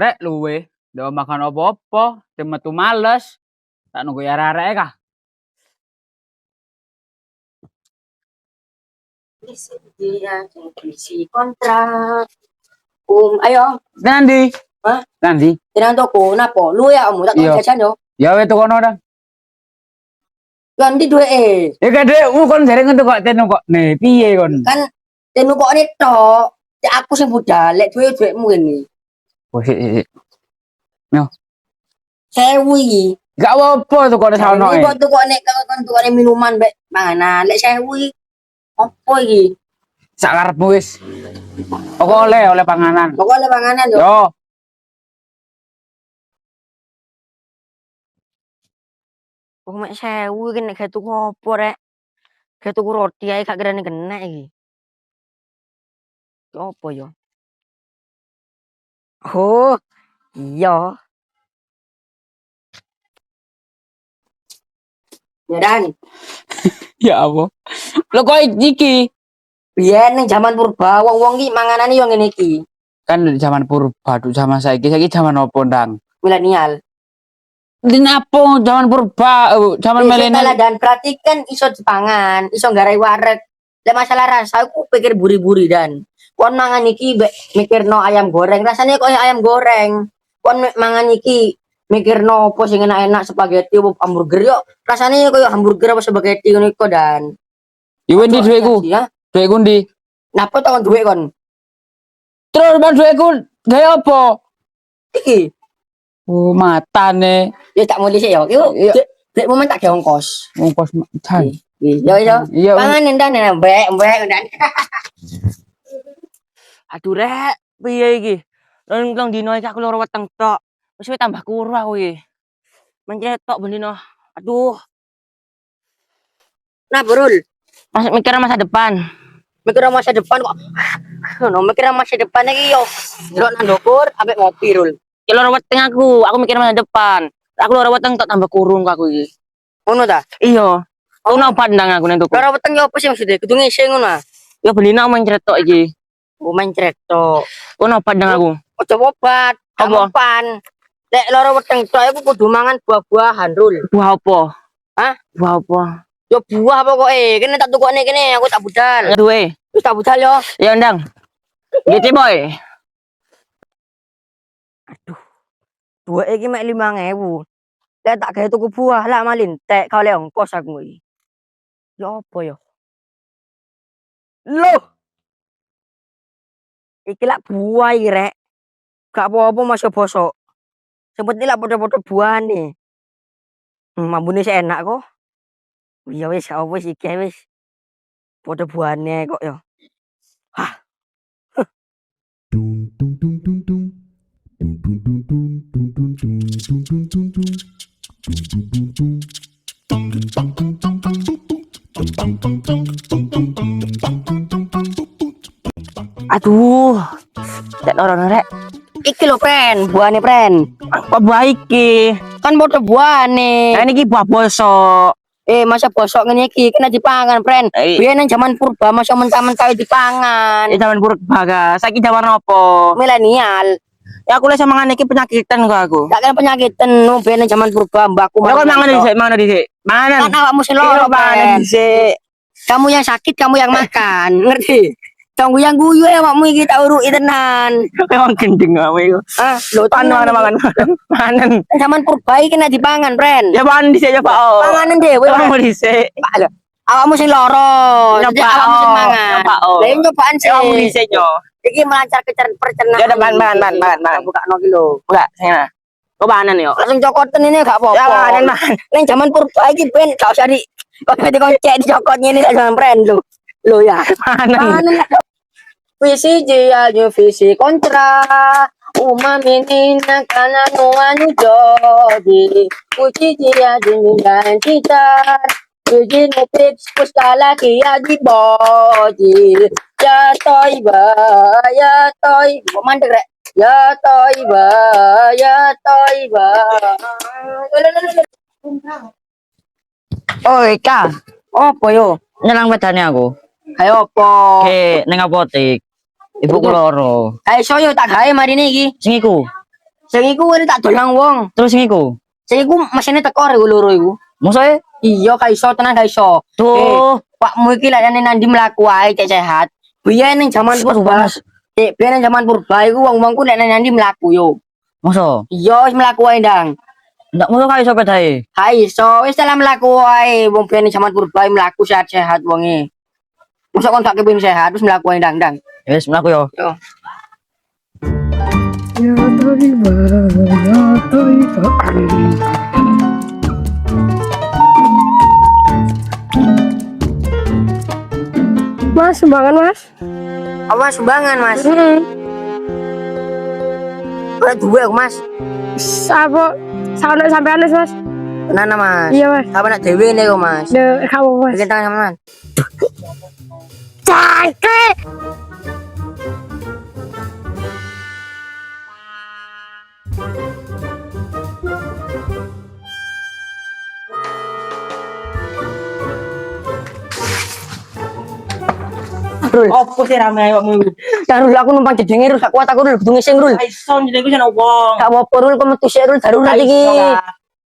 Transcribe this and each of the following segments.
rek luwe. Ndak makan apa-apa, metu males. Tak nunggu ya arek kah. Isi kontrak. Ayo. Nanti. Hah? Nanti. Tenang toko, napa? Lu ya kamu tak kau jajan yo. Ya wes tukono dah. Ganti duwe. Ya gede kon sering entuk kok tenu kok. Nih, piye kon? Kan tenu kok ne tok. Cek aku sing budal, lek duwe-duwekmu ngene. Oh, sik. Yo. 1000 iki. Gak apa-apa tuh kok sono e. Kok tukone minuman mek panganan. Lek 1000 iki opo iki? Sak karepmu wis. Kok oleh panganan. Kok oleh panganan yo. Yo. Kok mek 1000 iki nek gak tuku opo rek? Gak tuku roti ae gak kerane kena iki. Opo yo? Oh, iya. Ya Dan. Ya apa? Lo kok iki? Biyen ning jaman purba wong-wong ki manganane yo ngene iki. Kan zaman purba, zaman saiki zaman opo ndang? Milenial. Dinapo zaman purba, zaman milenial. Dan berarti kan iso dipangan, iso nggarai wareg. Lek masalah rasa aku pikir buri-buri Dan. Kon mangan iki mikirno ayam goreng, rasanya kok ayam goreng. Kon mangan iki mikirno opo sing enak-enak spaghetti opo hamburger yo. Rasanya koyo hamburger apa spaghetti ngono iku Dan. Yo endi duweku? Duweku ndi? Napa to kon duwe kon? Terus ban duweku gawe apa? Iki. Oh, matane. Ya tak mulih sik yo. Iku dek momen tak gawe ongkos. Ongkos jan. Yo. Pangan ndan mbek ndan. Aduh rek, piye iki? Long dino iki aku loro weteng tok. Wis tambah kuru aku iki. Mencret tok bendino. Aduh. Nah, Brul. Mikir masa depan. Mikir masa depan kok. Ngono, mikir masa depan iki yo. Delok nang ndukur ambek ngopi, Rul. Ya loro weteng aku mikir masa depan. Aku loro weteng tok tambah kurung aku iki. Ngono ta? Iya. Ono pandang aku nang tuku. Loro weteng yo apa sih maksudnya? Kudu ngisi ngono. Ya bendino mencret tok iki. Mencret tok. Ono pandang aku. Ojo obat, kampan. Lek loro weteng tok aku kudu mangan buah-buahan, Rul. Buah apa? Hah? Buah apa? Yo buah pokoke. Kene tak tukokne kene, aku tak budal. Ya duwe. Wis tak budal yo. Ya ndang. Gitu boy. Aduh. Duwe iki mek 5.000. Lek tak gawe tuku buah lah malin tek kau le ongkos aku iki. Yo apa yo? Loh. Iki lak buah iki rek. Gak apa-apa masih bosok. Sebetulnya lak podo-podo buah nih. Mambune sih enak kok. Ya wis, wis iki wis. Podo buahane kok yo. Hah. Aduh. Cek loro rek. Iki lho, Pren, buahane, Pren. Apa buah iki? Kan podo buahane. Nah ini buah bosok. Masa bosok ngene iki kena dipangan, Pren. Biyen nang jaman purba masa mentah-mentah dipangan. Jaman purba ga. Saiki jaman apa? Milenial. Ya aku lek mangan iki penyakitan kok aku. Gak kena penyakitan, no biyen nang jaman purba mbakku. Ya kok mangan dhisik, mangan. Kan awakmu sing loro, mangan dhisik. Kamu yang sakit, kamu yang makan, ngerti? Tunggu yang guyu ya makmu iki tak uruki tenan. Memang gendeng kamu iku. Lho mangan. Mangan. Zaman purba iki kena dipangan, Pren. Ya pangan dhisik coba. Panganan dhewe. Pangan dhisik. Awakmu sing loro. Nyoba awakmu sing mangan. Lah nyobaan sih. Awakmu dhisik yo. Iki melancar pencernaan. Ya mangan. Bukakno ki lho. Enggak, sing kok panen yo. Langsung cokoten ini gak apa-apa. Ya panen. Ning zaman purba iki ben gak usah kok dicek dicokot ngene tak jaman Pren lho. Lho ya. Panen. Visi jia yo visi kontra. Uma menina kana no anu jodi. Uci jia dingan titar. Uji no fix puskala kia di boji. Ya toiba. Mandek rek. Ya toiba. Oi, Kak. Apa yo? Nyelang bedane aku. Ayo apa? Ke ning apotek. Ibu ku loro. Ayo soyo tak gawe marine iki. Sing iku. Sing iku wis tak dolang wong. Terus sing iku. Sing iku mesine teko rek loro iku. Mosok e? Iya gak iso tenan gak iso. Tuh. Pakmu iki lek nandi mlaku ae cek sehat. Biyen ning jaman purba. Biyen ning jaman purba iku wong-wongku lek nandi mlaku yo. Mosok. Iya wis mlaku ae ndang. Ndak mosok kaya iso pedae. Ha iso wis dalam mlaku ae wong biyen ning jaman purba mlaku sehat-sehat wonge. Mosok kon gak kepengin sehat wis mlaku ae ndang. Wis mlaku yo. Yo. Mas, sumbangan mas. Apa sumbangan mas? Ora duwe aku mas. Apa? Sampai sampean mas. Tenan mas. Iya mas. Apa nak dhewe nek mas? Kamu mas. Bikin tangan mas. Cakep. Rul. Opo sih rame awakmu iku? Dan Rul aku numpang jedenge Rul gak kuat aku Rul kudu ngising Rul. Iso jenengku sing opo? Gak apa-apa Rul kok metu sik Rul darurat iki.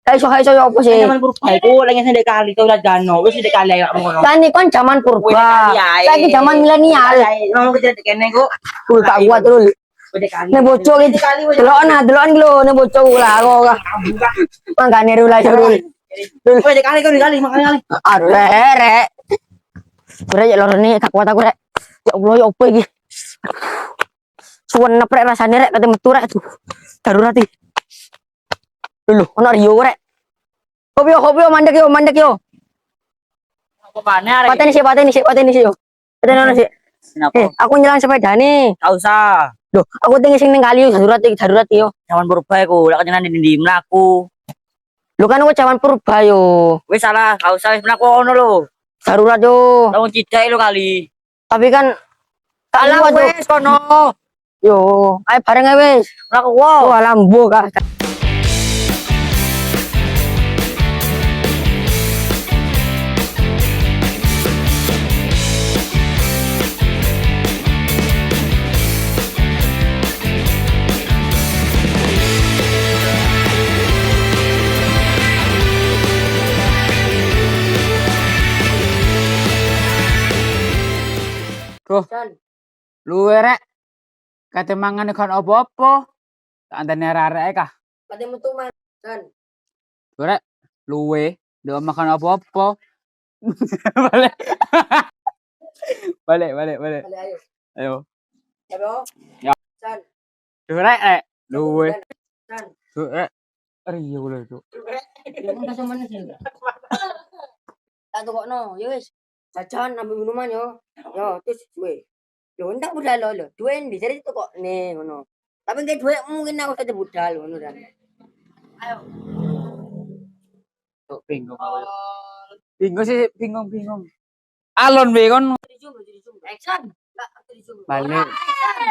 Gak iso ya apa sih? Zaman purba iku lagi sing kali to Dano, wis di kali awakmu ngono. Kan iki kon zaman purba. Saiki zaman milenial. Ngomong kecil kene ku. Rul gak kuat Rul. Wis kali. Nek bojo iki delokan iki lho nek bojo lah aku. Mangkane Rul aja Rul. Wis kali makanya kali. Aduh rek. Rek ya lorone gak kuat aku rek. Ya Allah ya opo iki. Suwen neprek rasane rek kate metu rek tuh. Darurat iki. Lho, ono Rio rek. Kopi yo mandek yo. Apa pane arek? Pateni sih yo. Pateni ono sih. Kenapa? Aku nyelang sepeda nih. Gak usah. Loh, aku tinggi sing ning kali yo darurat yo. Zaman purba iku lek jenengan ndi mlaku. Lho kan aku zaman purba yo. Wis salah, gak usah wis mlaku ono lho. Darurat yo. Lawan cidak lho kali. Tapi kan Alah kuat, yo. wis kono. Yo, ayo bareng ae wis. Mlaku wo. Wah, lambo kah. Tuh, luwe rek. Kate mangan kon opo-opo. Tak andane arek kah. Kate metu man. Dan Tuh rek, luwe, ndak makan opo-opo. Balik. balik. kali ayo. Ayo. Ayo. Ya. Dan Tuh rek, luwe. Dan Tuh rek. Iya boleh tuh. tak tukokno, yo wis. Jajan ambil minuman yo. Yo, terus duwe. Yo ndak budal lo. Duwe ndi jadi tukokne ngono. Tapi nek duwe mungkin aku saja budal ngono dan. Ayo. Tuh bingung aku. Bingung. Alon be kon Jadi zoom. Action. Enggak, jadi zoom. balik.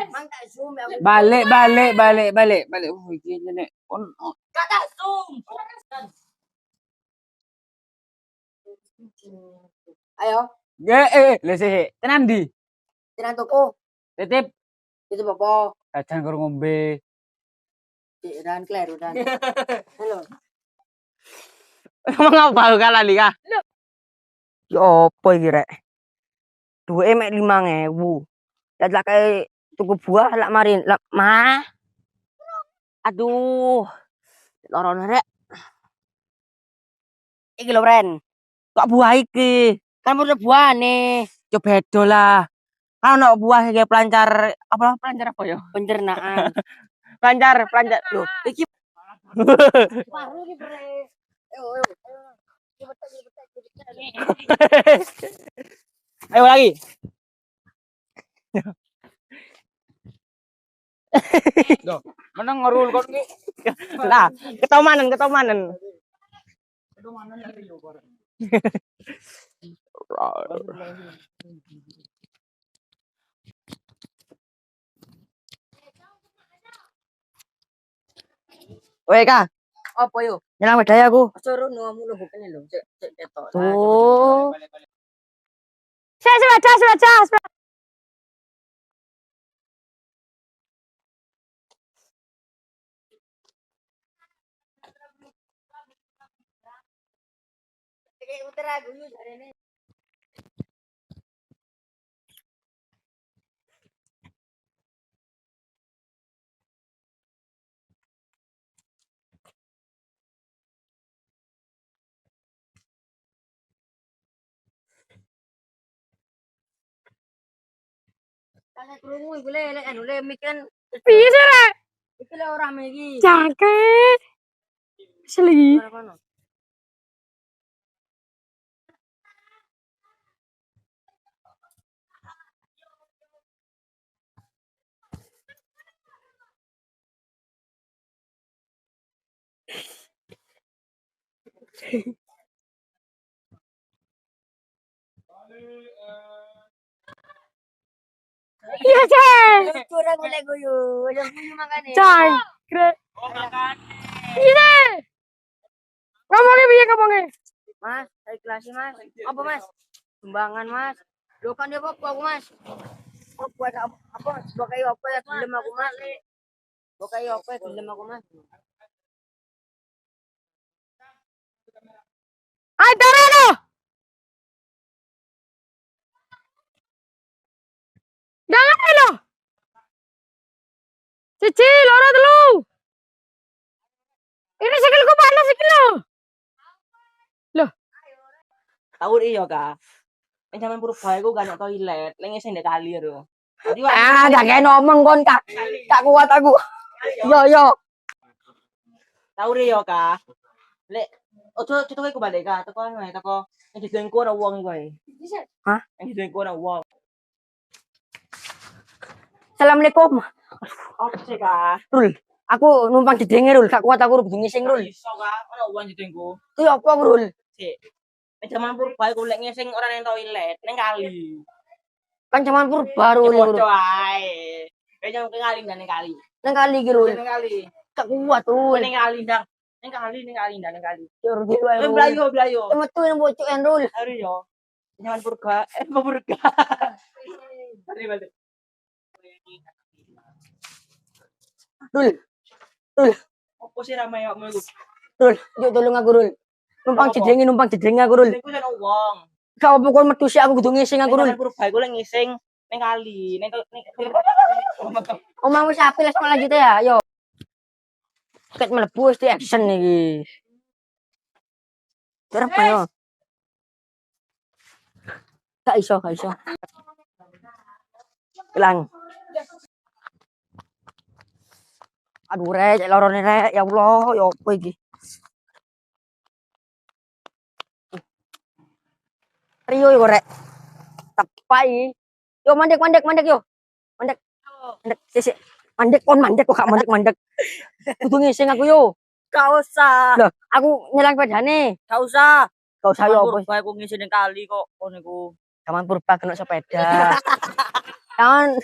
Mang tak zoom ya. Balik. Oh iki nek kon Kata zoom. Ayo, lese tenan di. tenan toko. Titip Itu apa? jajan karo ngombe. Dan Claire dan. Halo. Emang apa lu kali kah? Yo opo iki rek? Duwe mek 5.000. Lah kae tuku buah lak mari lak mah. Aduh. Lorone rek. Iki lho, Ren. Kok buah iki? Kan udah buah nih. Yo beda lah. Kan ono buah kayak pelancar apa ya? Pencernaan. Pelancar. Loh, iki baru iki, Bre. Ayo. Ayo lagi. Loh, menang ngerul kon ki. Lah, ketomanen. Weh Kak, Apa yo? nyelang medaya aku. Suruh nomu lho bukene lho. Cek ketok. Tuh. Saya sepeda. Kayak muter aku yuk jarene. Kaya krungu iku lek anu le mik kan Piye sih rek? iki lek ora iki. Jangkrik. Asli. Ora kono. Iya sih. Kurang golek guyu. Yang guyu makane. Jangkrik. Iya sih. Ngomongnya piye ngomongnya? Mas, saya kelas Mas. Apa Mas? Sumbangan Mas. Lo kan dia apa aku Mas? Apa sebagai apa ya gelem aku Mas? Sebagai apa ya gelem aku Mas? Ayo turun lo. Jangan lo. Cici, loro telu. Ini sikilku panas sikil lo. Tahu iya kak. Yang zaman purba iku gak ono toilet, lek ngisi ndek kali lho. Jadi Gak kayak ngomong kon kak. Kak kuat aku. Yo. tahu iya kak. Lek ojo cetok iku balik kak, teko anu teko yang didengku ana wong iku ae. Hah? Yang didengku ana wong. Assalamualaikum. Apa sih kak? Rul, aku numpang jedenge Rul. Gak kuat aku rubuh ngising Rul. Iso kak, ana wong didengku. Itu apa Rul? Sik. Nek zaman purba iku lek ngising ora nang toilet, nang kali. Kan zaman purba Rul. Podo ae. Kayak jangan ke kali nang kali. Nang kali iki Rul. Nang kali. Gak kuat Rul. Nang kali ndang. Nang kali. Yo gitu ae. Rul. Blayo. Metu yang bocok en Rul. Aduh yo. Zaman purba, purba. Balik. Rul. Apa sih ramai awakmu iku? Rul, yuk tolong aku Rul. Numpang jedenge aku Rul. Iku ana wong. Gak apa kok metu sih aku kudu ngising aku Rul. Nang purba iku lek ngising nang kali, nang Omah wis apik les lanjut ya, yo. Ket mlebu wis di action iki. Terus apa yo? Gak iso. Hilang. Aduh rek, lorone rek, ya Allah, ya apa iki? Rio yo rek. Tepai. Yo mandek yo. Mandek. Sik. Mandek kok gak mandek. Kudu ngising aku yo. Gak usah. Loh, aku nyelang pedane. Gak usah. Gak usah yo apa. Purba iku ngising nang kali kok ngono iku. Zaman purba kena sepeda. Jangan